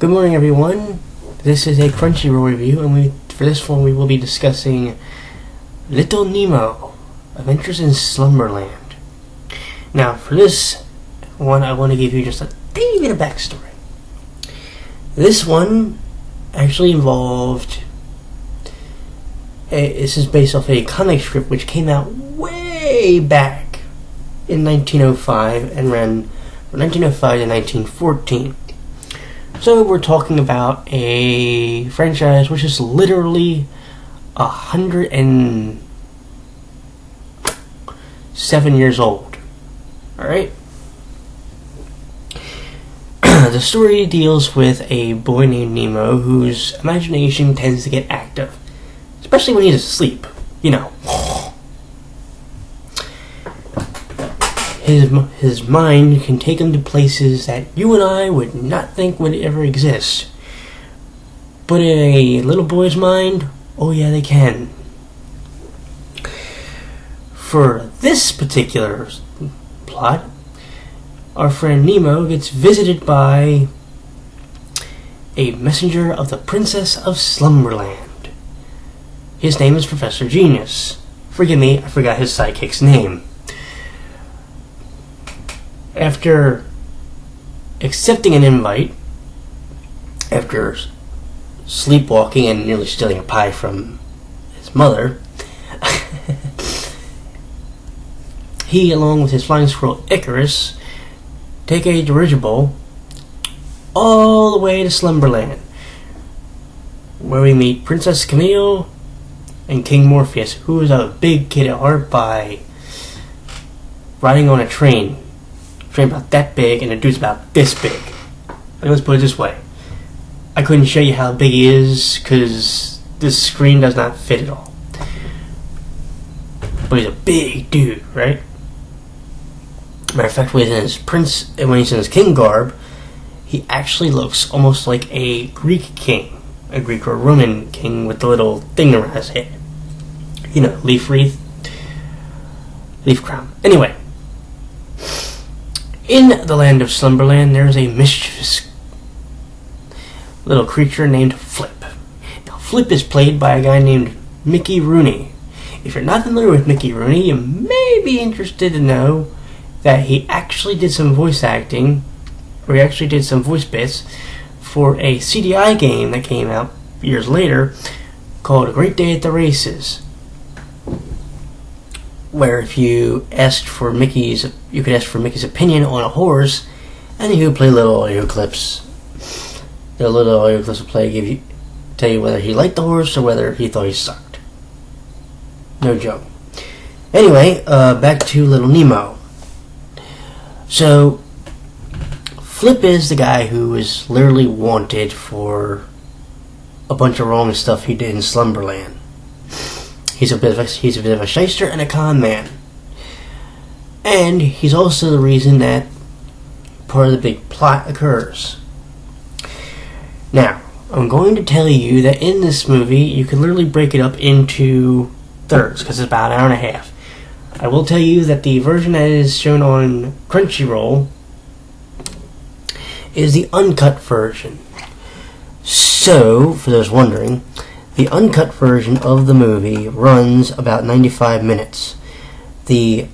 Good morning, everyone. This is a Crunchyroll review, and for this one we will be discussing Little Nemo, Adventures in Slumberland. Now, for this one, I want to give you just a teeny bit of backstory. This one actually involved... This is based off a comic strip which came out way back in 1905 and ran from 1905 to 1914. So we're talking about a franchise which is literally 107 years old. Alright? The story deals with a boy named Nemo whose imagination tends to get active, especially when he's asleep. You know. His mind can take him to places that you and I would not think would ever exist. But in a little boy's mind, oh yeah, they can. For this particular plot, our friend Nemo gets visited by a messenger of the Princess of Slumberland. His name is Professor Genius. Forgive me, I forgot his sidekick's name. After accepting an invite, after sleepwalking and nearly stealing a pie from his mother, he, along with his flying squirrel Icarus, take a dirigible all the way to Slumberland, where we meet Princess Camille and King Morpheus, who is a big kid at heart, by riding on a train about that big, and the dude's about this big. Let's put it this way. I couldn't show you how big he is, because this screen does not fit at all. But he's a big dude, right? Matter of fact, when he's in his king garb, he actually looks almost like a Greek king. A Greek or Roman king with the little thing around his head. You know, leaf crown. Anyway. In the land of Slumberland, there is a mischievous little creature named Flip. Now, Flip is played by a guy named Mickey Rooney. If you're not familiar with Mickey Rooney, you may be interested to know that he actually did some voice acting, or he actually did some voice bits for a CDI game that came out years later called A Great Day at the Races, where if you asked for Mickey's opinion on a horse, and he would play little audio clips. The little audio clips would play, tell you whether he liked the horse or whether he thought he sucked. No joke. Anyway, back to Little Nemo. So, Flip is the guy who is literally wanted for a bunch of wrong stuff he did in Slumberland. He's a bit of a shyster and a con man. And he's also the reason that part of the big plot occurs. Now, I'm going to tell you that in this movie, you can literally break it up into thirds, because it's about an hour and a half. I will tell you that the version that is shown on Crunchyroll is the uncut version. So, for those wondering, the uncut version of the movie runs about 95 minutes. The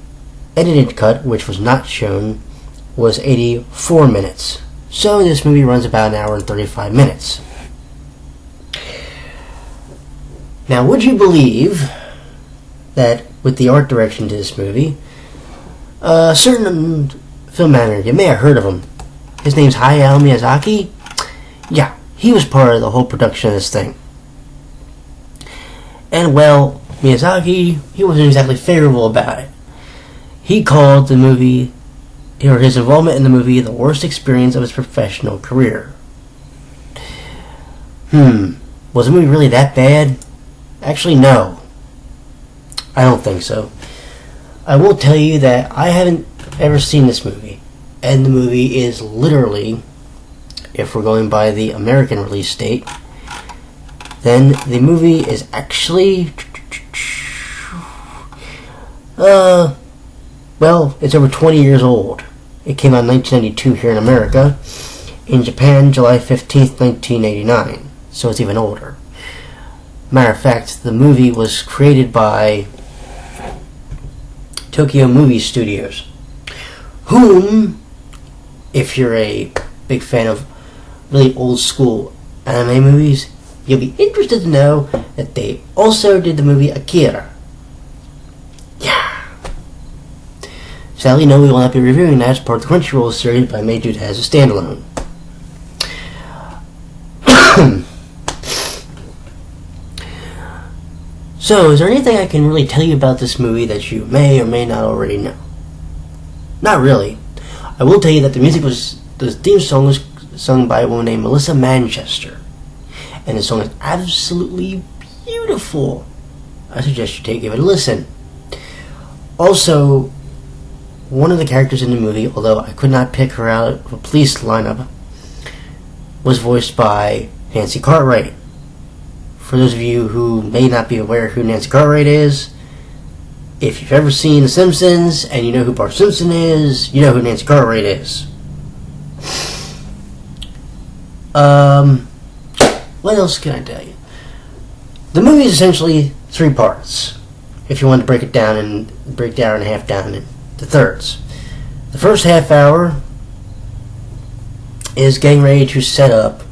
edited cut, which was not shown, was 84 minutes. So this movie runs about an hour and 35 minutes. Now, would you believe that with the art direction to this movie, a certain film manager, you may have heard of him. His name's Hayao Miyazaki. Yeah, he was part of the whole production of this thing. And, well, Miyazaki, he wasn't exactly favorable about it. He called the movie, or his involvement in the movie, the worst experience of his professional career. Was the movie really that bad? Actually, no. I don't think so. I will tell you that I haven't ever seen this movie. And the movie is literally, if we're going by the American release date, then the movie is actually, well, it's over 20 years old. It came out in 1992 here in America. In Japan, July 15th, 1989. So it's even older. Matter of fact, the movie was created by Tokyo Movie Studios, whom, if you're a big fan of really old school anime movies, you'll be interested to know that they also did the movie Akira. Yeah. Sadly, no, we will not be reviewing that as part of the Crunchyroll series, but I may do that as a standalone. So, is there anything I can really tell you about this movie that you may or may not already know? Not really. I will tell you that the theme song was sung by a woman named Melissa Manchester. And the song is absolutely beautiful. I suggest you give it a listen. Also, one of the characters in the movie, although I could not pick her out of a police lineup, was voiced by Nancy Cartwright. For those of you who may not be aware who Nancy Cartwright is, if you've ever seen The Simpsons and you know who Bart Simpson is, you know who Nancy Cartwright is. What else can I tell you? The movie is essentially 3 parts. If you want to break it down and break the hour and a half down into thirds. The first half hour is getting ready to set up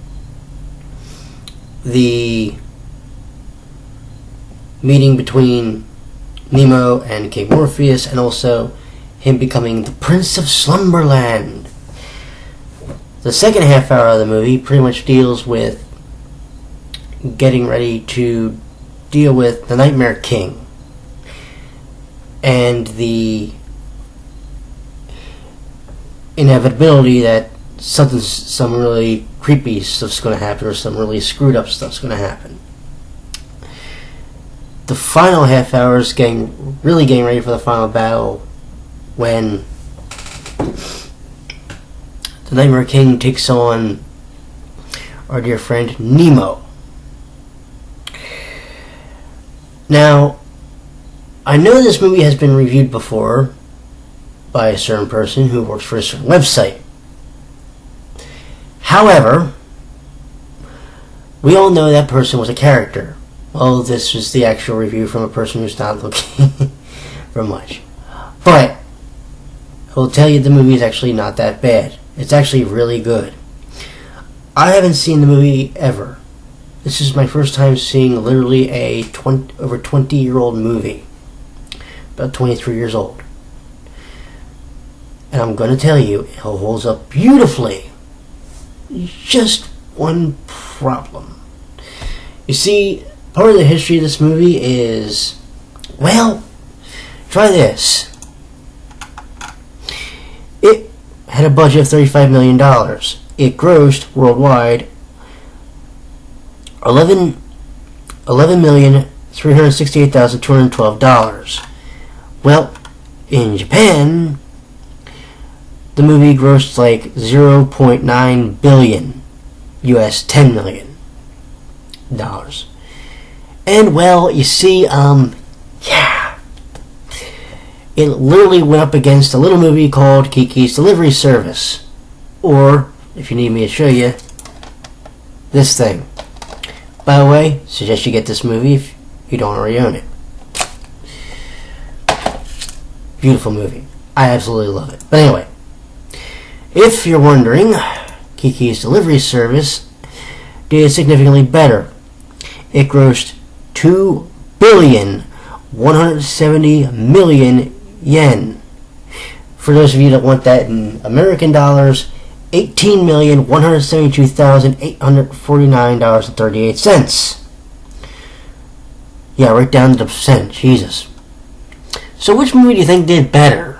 the meeting between Nemo and King Morpheus, and also him becoming the Prince of Slumberland. The second half hour of the movie pretty much deals with getting ready to deal with the Nightmare King and the inevitability that some really creepy stuff's going to happen, or some really screwed up stuff's going to happen. The final half hour is getting ready for the final battle, when the Nightmare King takes on our dear friend Nemo. Now, I know this movie has been reviewed before by a certain person who works for a certain website. However, we all know that person was a character. Well, this was the actual review from a person who's not looking for much. But I will tell you, the movie is actually not that bad. It's actually really good. I haven't seen the movie ever. This is my first time seeing literally a over 20-year-old movie. About 23 years old. And I'm going to tell you, it holds up beautifully. Just one problem. You see, part of the history of this movie is, well, try this. It had a budget of $35 million. It grossed worldwide $11,368,212. Well, in Japan, the movie grossed like 0.9 billion US $10 million. And well, you see, yeah, it literally went up against a little movie called Kiki's Delivery Service, or if you need me to show you, this thing. By the way, suggest you get this movie if you don't already own it. Beautiful movie. I absolutely love it. But anyway, if you're wondering, Kiki's Delivery Service did significantly better. It grossed 2,170,000,000 yen. For those of you that want that in American dollars, $18,172,849.38. Yeah, right down to the percent. Jesus. So which movie do you think did better?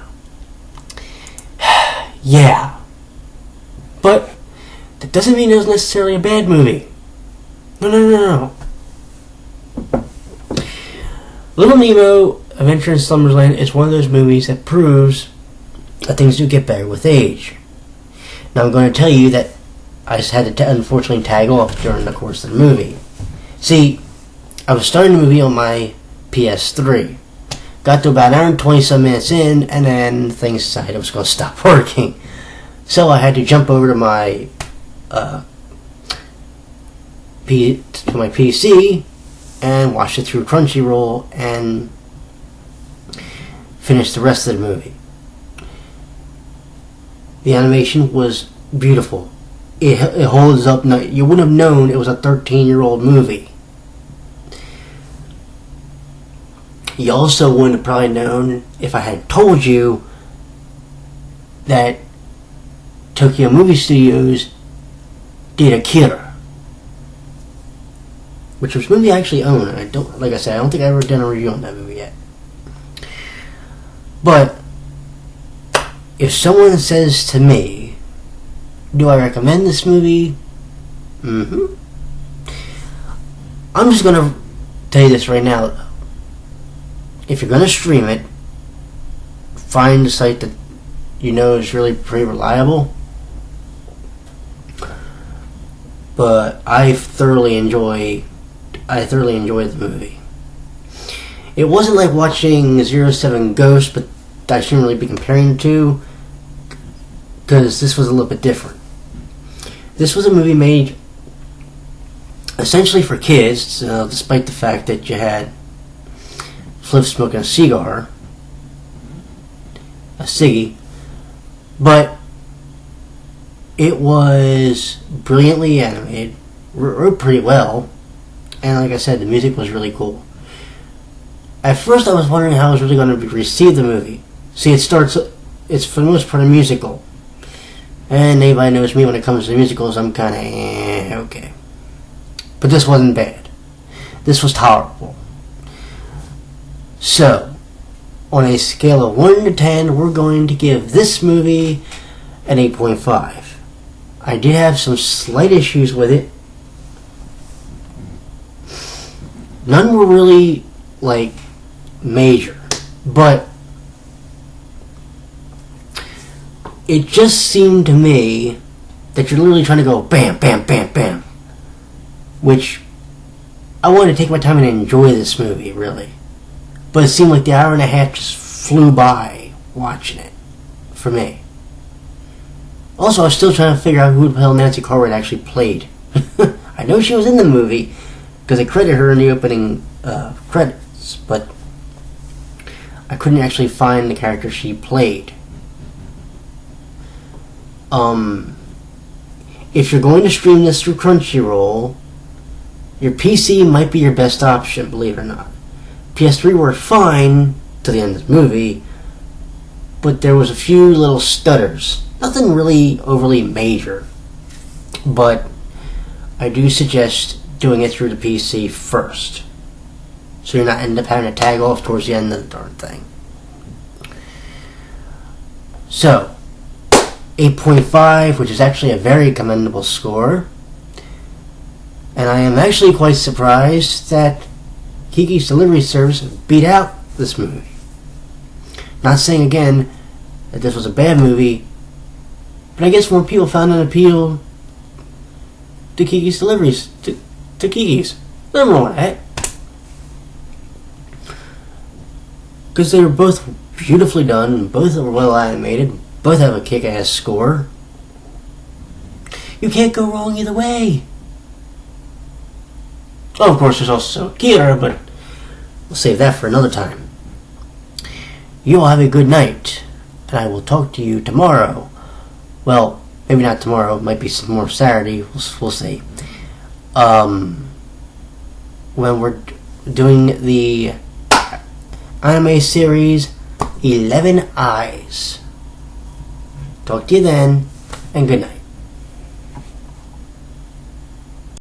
Yeah. But that doesn't mean it was necessarily a bad movie. No. Little Nemo, Adventure in Slumberland is one of those movies that proves that things do get better with age. Now I'm going to tell you that I just had to unfortunately tag off during the course of the movie. See, I was starting the movie on my PS3. Got to about an hour and 20-some minutes in, and then things decided I was going to stop working. So I had to jump over to my to my PC and watched it through Crunchyroll and finished the rest of the movie. The animation was beautiful. It holds up. You wouldn't have known it was a 13-year-old movie. You also wouldn't have probably known if I had told you that Tokyo Movie Studios did Akira, which was a movie I actually own. I don't think I ever done a review on that movie yet. But if someone says to me, do I recommend this movie? I'm just gonna tell you this right now. If you're gonna stream it, find a site that you know is really pretty reliable. But I thoroughly enjoyed the movie. It wasn't like watching 07 Ghost, but I shouldn't really be comparing the two, because this was a little bit different. This was a movie made essentially for kids, despite the fact that you had Flip smoking a cigar, a ciggy, but it was brilliantly animated, wrote pretty well, and like I said, the music was really cool. At first I was wondering how I was really going to receive the movie. See, it's for the most part a musical, and anybody knows me when it comes to musicals, I'm kind of okay. But this wasn't bad. This was tolerable. So, on a scale of 1 to 10, we're going to give this movie an 8.5. I did have some slight issues with it. None were really, major. But it just seemed to me that you're literally trying to go bam, bam, bam, bam. Which, I wanted to take my time and enjoy this movie, really. But it seemed like the hour and a half just flew by watching it, for me. Also, I was still trying to figure out who the hell Nancy Cartwright actually played. I know she was in the movie, because they credit her in the opening credits, but I couldn't actually find the character she played. If you're going to stream this through Crunchyroll, your PC might be your best option, believe it or not. PS3 worked fine to the end of the movie, but there was a few little stutters. Nothing really overly major, but I do suggest doing it through the PC first, so you're not end up having to tag off towards the end of the darn thing. So, 8.5, which is actually a very commendable score, and I am actually quite surprised that Kiki's Delivery Service beat out this movie. Not saying again that this was a bad movie, but I guess more people found an appeal to Kiki's Deliveries, to Kiki's. Nothing wrong with that. Because they were both beautifully done, both were well animated, both have a kick-ass score. You can't go wrong either way. Oh, of course, there's also Akira, but we'll save that for another time. You all have a good night, and I will talk to you tomorrow. Well, maybe not tomorrow. It might be some more Saturday. We'll see. When we're doing the anime series 11 Eyes. Talk to you then, and good night.